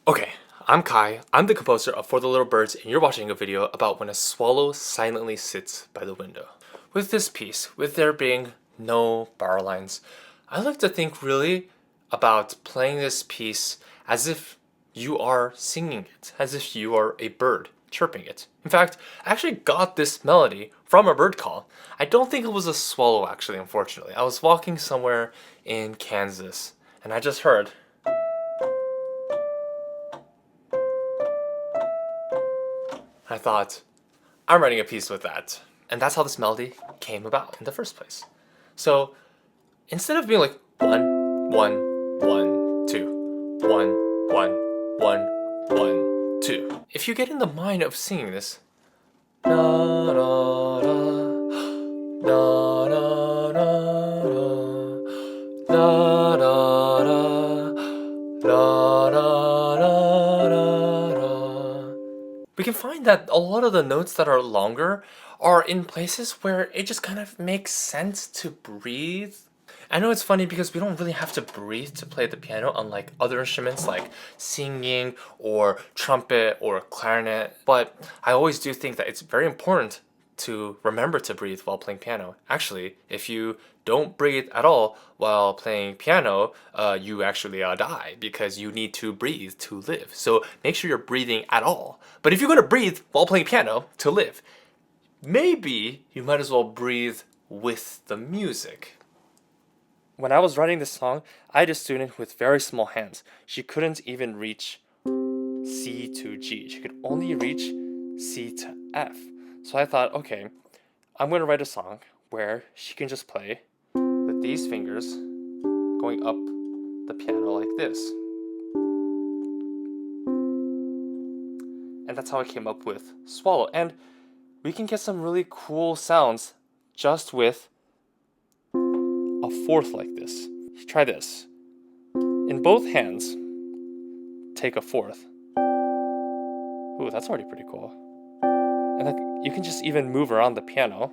Okay, I'm Kai. I'm the composer of For the Little Birds, and you're watching a video about when a swallow silently sits by the window. With this piece, with there being no bar lines, I like to think really about playing this piece as if you are singing it, as if you are a bird chirping it. In fact, I actually got this melody from a bird call. I don't think it was a swallow actually, unfortunately. I was walking somewhere in Kansas, and I just heard. I thought, I'm writing a piece with that. And that's how this melody came about in the first place. So instead of being like 1, 1, 1, 2, 1, 1, 1, 1, 2, if you get in the mind of singing this, na na na na na na na na na na, we can find that a lot of the notes that are longer are in places where it just kind of makes sense to breathe. I know it's funny because we don't really have to breathe to play the piano, unlike other instruments like singing or trumpet or clarinet, but I always do think that it's very important to remember to breathe while playing piano. Actually, if you don't breathe at all while playing piano, you actually die because you need to breathe to live. So make sure you're breathing at all. But if you're going to breathe while playing piano to live, maybe you might as well breathe with the music. When I was writing this song, I had a student with very small hands. She couldn't even reach C to G. She could only reach C to F. So I thought, okay, I'm going to write a song where she can just play with these fingers going up the piano like this. And that's how I came up with Swallow. And we can get some really cool sounds just with a fourth like this. Try this. In both hands, take a fourth. Ooh, that's already pretty cool. And then you can just even move around the piano.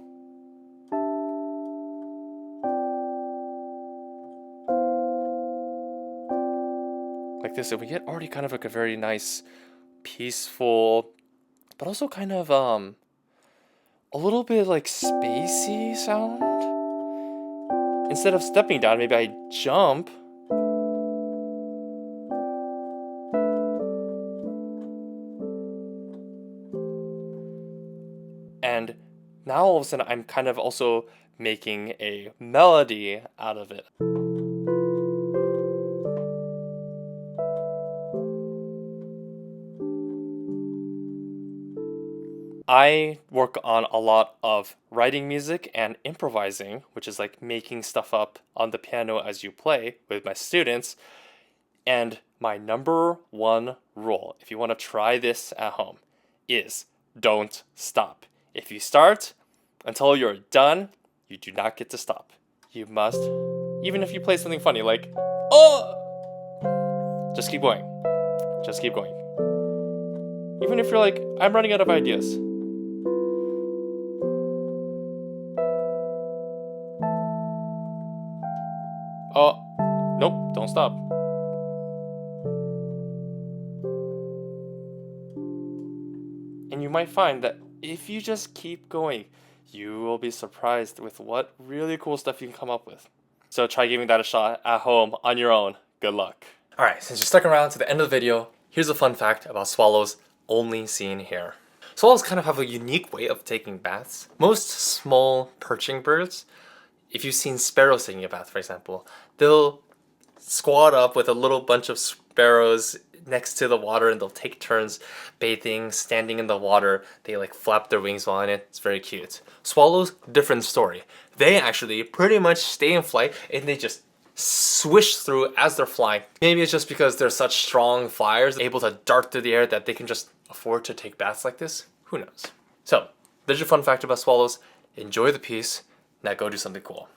Like this, and we get already kind of like a very nice, peaceful, but also kind of a little bit like spacey sound. Instead of stepping down, maybe I jump. And now all of a sudden I'm kind of also making a melody out of it. I work on a lot of writing music and improvising, which is like making stuff up on the piano as you play with my students. And my number one rule, if you want to try this at home, is don't stop. If you start until you're done, you do not get to stop. You must, even if you play something funny like, oh, just keep going. Just keep going. Even if you're like, I'm running out of ideas. Oh, nope, don't stop. And you might find that if you just keep going, you will be surprised with what really cool stuff you can come up with. So try giving that a shot at home on your own. Good luck. Alright, since you're stuck around to the end of the video, here's a fun fact about swallows only seen here. Swallows kind of have a unique way of taking baths. Most small perching birds, if you've seen sparrows taking a bath, for example, they'll squat up with a little bunch of sparrows next to the water and they'll take turns bathing, standing in the water. They like flap their wings while in it. It's very cute. Swallows, different story. They actually pretty much stay in flight and they just swish through as they're flying. Maybe it's just because they're such strong flyers, able to dart through the air, that they can just afford to take baths like this. Who knows? So, there's your fun fact about swallows. Enjoy the piece. Now go do something cool.